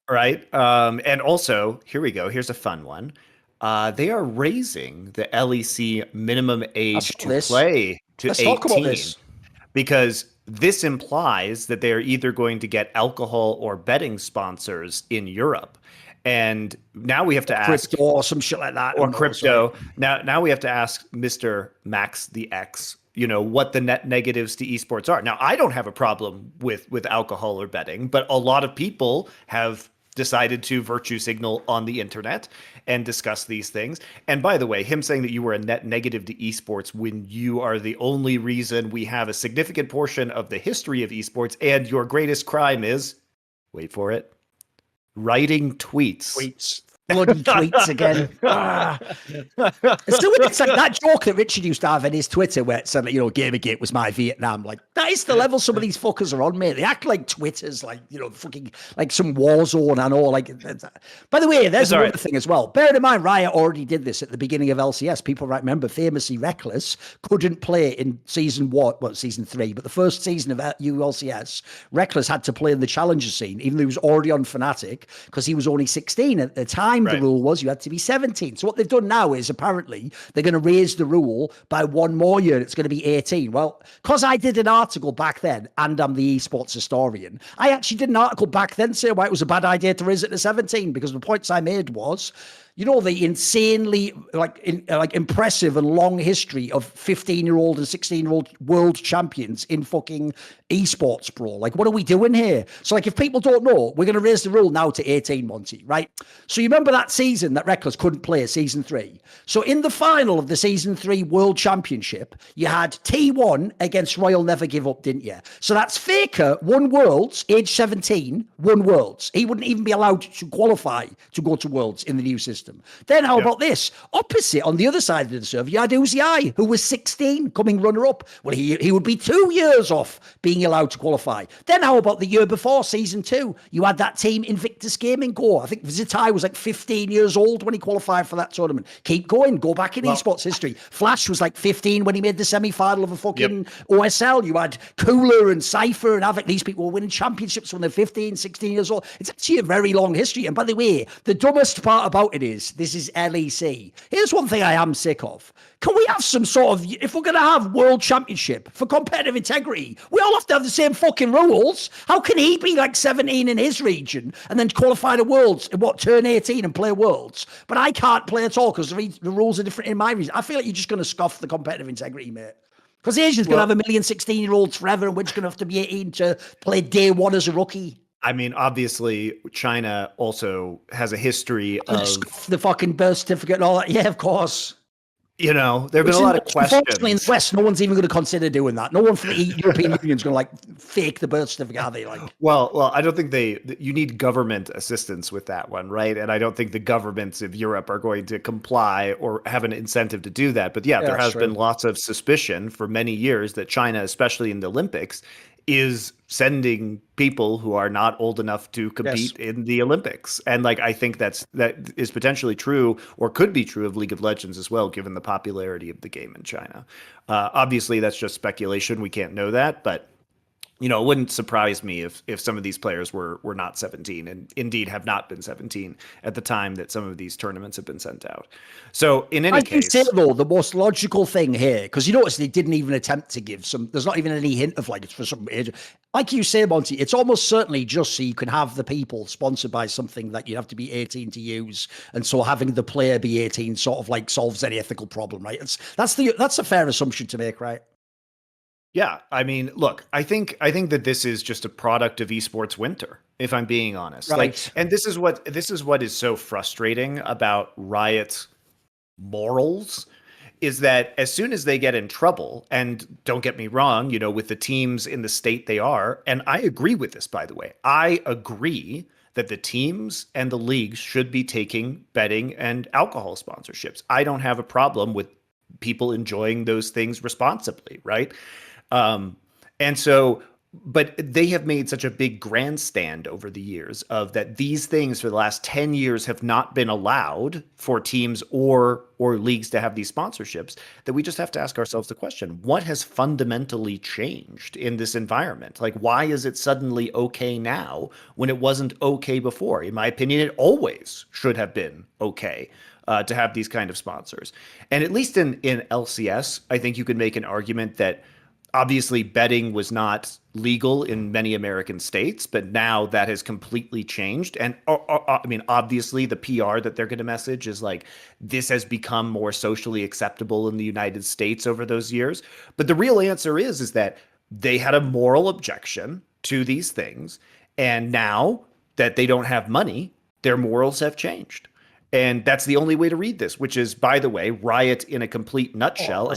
Right. And also, here we go. Here's a fun one. They are raising the LEC minimum I age saw to this. play to Let's talk about 18 this. because this implies that they are either going to get alcohol or betting sponsors in Europe. And now we have Or to crypto ask, or some shit like that. or Who knows, right? crypto. Now we have to ask Mr. Max the X, what the net negatives to esports are. Now, I don't have a problem with alcohol or betting, but a lot of people have decided to virtue signal on the internet and discuss these things. And by the way, him saying that you were a net negative to esports when you are the only reason we have a significant portion of the history of esports and your greatest crime is, wait for it, writing tweets. Tweets. Bloody tweets again. Ah. So it's like that joke that Richard used to have in his Twitter where it said, like, Gamergate was my Vietnam. Like, that is the level some of these fuckers are on, mate. They act like Twitter's like, fucking like some war zone. I know. Like, by the way, there's It's all another right. thing as well. Bear in mind, Riot already did this at the beginning of LCS. People might remember famously Reckless couldn't play in season 3, but the first season of ULCS, Reckless had to play in the challenger scene, even though he was already on Fnatic because he was only 16 at the time. The Right. rule was you had to be 17. So what they've done now is apparently they're going to raise the rule by one more year. It's going to be 18. Well, because I did an article back then, and I'm the esports historian, I actually did an article back then saying why it was a bad idea to raise it to 17, because the points I made was, the insanely impressive and long history of 15-year-old and 16-year-old world champions in fucking esports, bro. Like, what are we doing here? So, like, if people don't know, we're going to raise the rule now to 18, Monty, right? So you remember that season that Reckless couldn't play, season 3? So in the final of the season 3 world championship, you had T1 against Royal Never Give Up, didn't you? So that's Faker won Worlds, age 17, won Worlds. He wouldn't even be allowed to qualify to go to Worlds in the new system. Then how about this? Opposite, on the other side of the server, you had Uzi I, who was 16, coming runner-up. Well, he would be 2 years off being allowed to qualify. Then how about the year before, season 2? You had that team Invictus Gaming Go. I think Zitai was like 15 years old when he qualified for that tournament. Keep going. Go back in Well, esports history. Flash was like 15 when he made the semi-final of a yep. fucking OSL. You had Cooler and Cypher and Havoc. These people were winning championships when they're 15, 16 years old. It's actually a very long history. And by the way, the dumbest part about it is this is LEC. Here's one thing I am sick of. Can we have some sort of, if we're going to have world championship for competitive integrity, we all have to have the same fucking rules. How can he be like 17 in his region and then qualify to worlds, turn 18 and play worlds? But I can't play at all because the rules are different in my region. I feel like you're just going to scoff the competitive integrity, mate. Because Asia's going to have a million 16-year-olds forever, and we're just going to have to be 18 to play day one as a rookie. I mean, obviously, China also has a history of, The fucking birth certificate and all that. Yeah, of course. there have been Which a lot of unfortunately in the questions. West, no one's even going to consider doing that. No one from the European Union's going to like fake the birth certificate, are they? Like, Well, I don't think you need government assistance with that one, right? And I don't think the governments of Europe are going to comply or have an incentive to do that. But yeah, there that's has been true. lots of suspicion for many years that China, especially in the Olympics, is sending people who are not old enough to Yes. compete in the Olympics. And like I think that is potentially true or could be true of League of Legends as well, given the popularity of the game in China. Obviously, that's just speculation. We can't know that, but it wouldn't surprise me if some of these players were not 17 and indeed have not been 17 at the time that some of these tournaments have been sent out. So in any I do say case, though, the most logical thing here, because you notice they didn't even attempt to give some. There's not even any hint of like it's for some age. Like you say, Monty, it's almost certainly just so you can have the people sponsored by something that you have to be 18 to use, and so having the player be 18 sort of like solves any ethical problem, right? That's a fair assumption to make, right? yeah, I mean, look, I think that this is just a product of esports winter, if I'm being honest. Like, Right. and this is what is so frustrating about Riot's morals is that as soon as they get in trouble, and don't get me wrong, with the teams in the state they are, and I agree with this, by the way, I agree that the teams and the leagues should be taking betting and alcohol sponsorships. I don't have a problem with people enjoying those things responsibly, right? Um, and so but they have made such a big grandstand over the years of that these things for the last 10 years have not been allowed for teams or leagues to have these sponsorships, that we just have to ask ourselves the question, what has fundamentally changed in this environment? Like, why is it suddenly okay now when it wasn't okay before? In my opinion, it always should have been okay. To have these kind of sponsors. And at least in LCS, I think you could make an argument that obviously betting was not legal in many American states, but now that has completely changed. And I mean, obviously the PR that they're going to message is like, this has become more socially acceptable in the United States over those years. But the real answer is that they had a moral objection to these things. And now that they don't have money, their morals have changed. And that's the only way to read this, which is, by the way, Riot in a complete nutshell,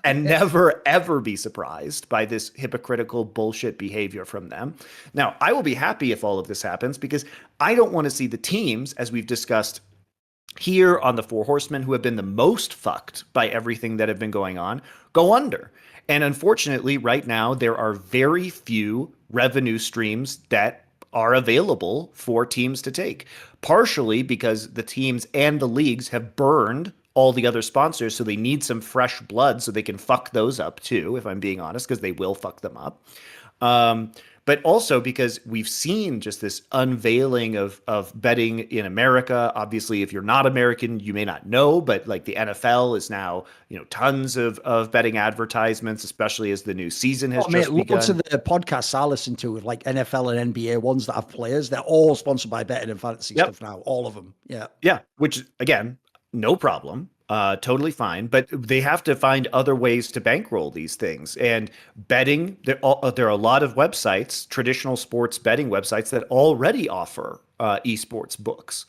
and never ever be surprised by this hypocritical bullshit behavior from them. Now, I will be happy if all of this happens, because I don't want to see the teams, as we've discussed here on the Four Horsemen, who have been the most fucked by everything that have been going on, go under. And unfortunately, right now, there are very few revenue streams that are available for teams to take, partially because the teams and the leagues have burned all the other sponsors, so they need some fresh blood so they can fuck those up too, if I'm being honest, because they will fuck them up. But also because we've seen just this unveiling of betting in America. Obviously, if you're not American, you may not know, but like the NFL is now, tons of betting advertisements, especially as the new season has just begun. Lots of the podcasts I listen to, like NFL and NBA ones that have players, they're all sponsored by betting and fantasy stuff now, all of them. Yeah. Yeah, which again, no problem. Totally fine, but they have to find other ways to bankroll these things. And betting, there are a lot of websites, traditional sports betting websites, that already offer esports books.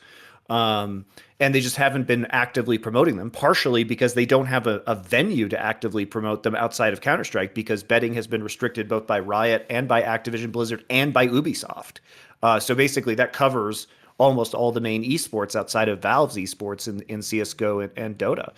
And they just haven't been actively promoting them, partially because they don't have a venue to actively promote them outside of Counter-Strike, because betting has been restricted both by Riot and by Activision Blizzard and by Ubisoft. So basically that covers almost all the main esports outside of Valve's esports in CSGO and Dota.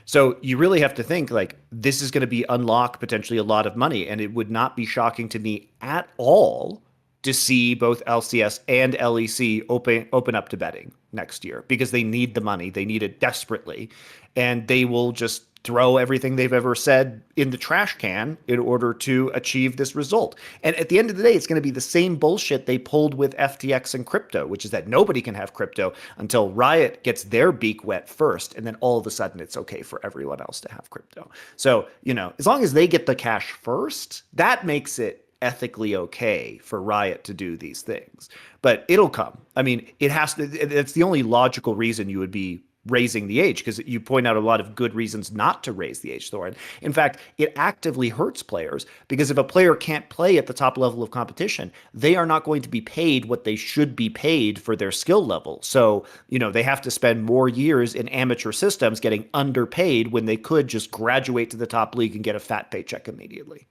So you really have to think like this is going to be unlock potentially a lot of money, and it would not be shocking to me at all to see both LCS and LEC open up to betting next year, because they need the money. They need it desperately, and they will just throw everything they've ever said in the trash can in order to achieve this result. And at the end of the day, it's going to be the same bullshit they pulled with FTX and crypto, which is that nobody can have crypto until Riot gets their beak wet first. And then all of a sudden it's okay for everyone else to have crypto. So, as long as they get the cash first, that makes it ethically okay for Riot to do these things. But it'll come. I mean, it has to. It's the only logical reason you would be raising the age, because you point out a lot of good reasons not to raise the age, Thorin. In fact, it actively hurts players, because if a player can't play at the top level of competition, they are not going to be paid what they should be paid for their skill level. So, they have to spend more years in amateur systems getting underpaid when they could just graduate to the top league and get a fat paycheck immediately.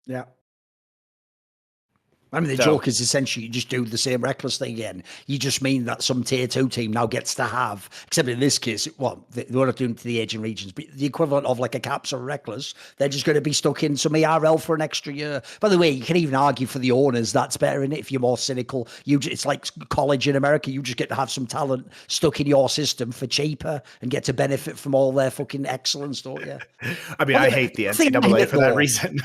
Yeah. I mean, the joke is essentially you just do the same reckless thing again. You just mean that some tier 2 team now gets to have, except in this case, they're not doing it to the Asian regions, but the equivalent of like a Caps or reckless, they're just going to be stuck in some ERL for an extra year. By the way, you can even argue for the owners that's better in it if you're more cynical. It's like college in America. You just get to have some talent stuck in your system for cheaper and get to benefit from all their fucking excellence, don't you? I mean, I hate the NCAA for that reason.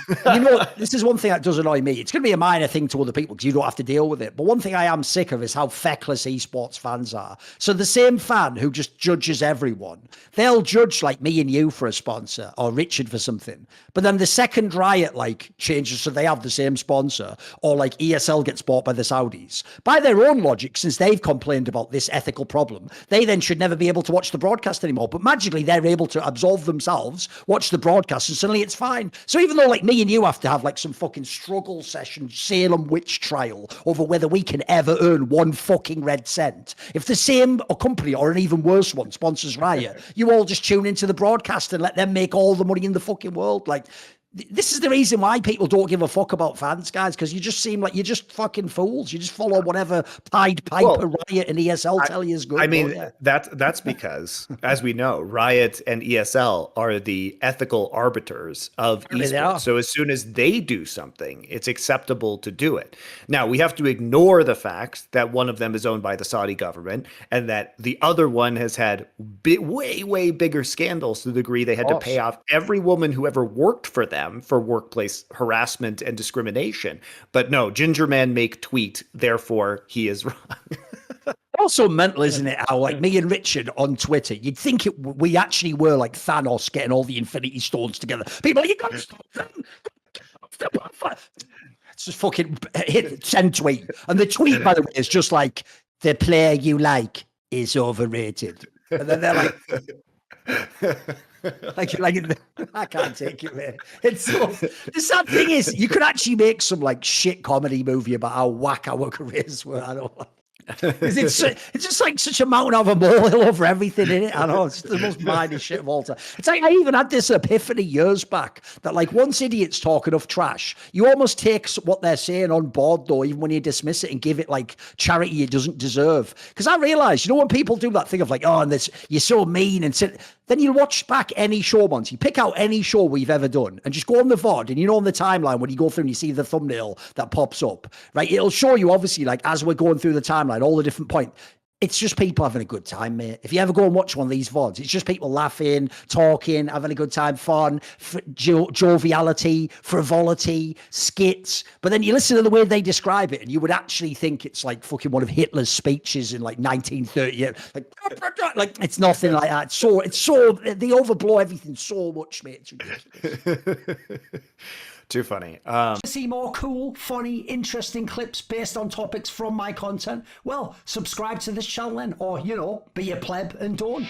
This is one thing that does annoy me. It's going to be a minor thing to other people because you don't have to deal with it. But one thing I am sick of is how feckless esports fans are. So the same fan who just judges everyone, they'll judge like me and you for a sponsor or Richard for something. But then the second Riot changes so they have the same sponsor, or like ESL gets bought by the Saudis, by their own logic, since they've complained about this ethical problem, they then should never be able to watch the broadcast anymore. But magically they're able to absolve themselves, watch the broadcast, and suddenly it's fine. So even though like me and you have to have like some fucking struggle session, Salem witch trial over whether we can ever earn one fucking red cent, if the same company or an even worse one sponsors Riot, you all just tune into the broadcast and let them make all the money in the fucking world. Like, this is the reason why people don't give a fuck about fans, guys, because you just seem like you're just fucking fools. You just follow whatever Pied Piper, Riot, and ESL tell you is good. I mean, that's because, as we know, Riot and ESL are the ethical arbiters of esports. So as soon as they do something, it's acceptable to do it. Now, we have to ignore the fact that one of them is owned by the Saudi government and that the other one has had way, way bigger scandals to the degree they had to pay off every woman who ever worked for them for workplace harassment and discrimination. But no, Ginger Man make tweet, therefore he is wrong. Also mental, isn't it? How like me and Richard on Twitter, you'd think we actually were like Thanos getting all the Infinity Stones together. People are like, you got to stop them. It's just fucking send tweet. And the tweet, by the way, is just like, the player you like is overrated. And then they're like, like I can't take it, man. It's so, the sad thing is, you could actually make some like shit comedy movie about how whack our careers were. I don't know. It's just like such a mountain of a molehill over everything in it. I know, it's the most minor shit of all time. It's like I even had this epiphany years back that like once idiots talk enough trash, you almost take what they're saying on board though, even when you dismiss it and give it like charity it doesn't deserve. Because I realize, you know, when people do that thing of like, oh, and this, you're so mean and then you watch back any show once, you pick out any show we've ever done and just go on the VOD and you know on the timeline when you go through and you see the thumbnail that pops up, right? It'll show you obviously like as we're going through the timeline, all the different points. It's just people having a good time, mate. If you ever go and watch one of these VODs, it's just people laughing, talking, having a good time, fun, joviality, frivolity, skits. But then you listen to the way they describe it and you would actually think it's like fucking one of Hitler's speeches in like 1938. Like it's nothing like that. It's so, they overblow everything so much, mate. It's ridiculous. Too funny. To see more cool, funny, interesting clips based on topics from my content, well, subscribe to this channel then, or, you know, be a pleb and don't.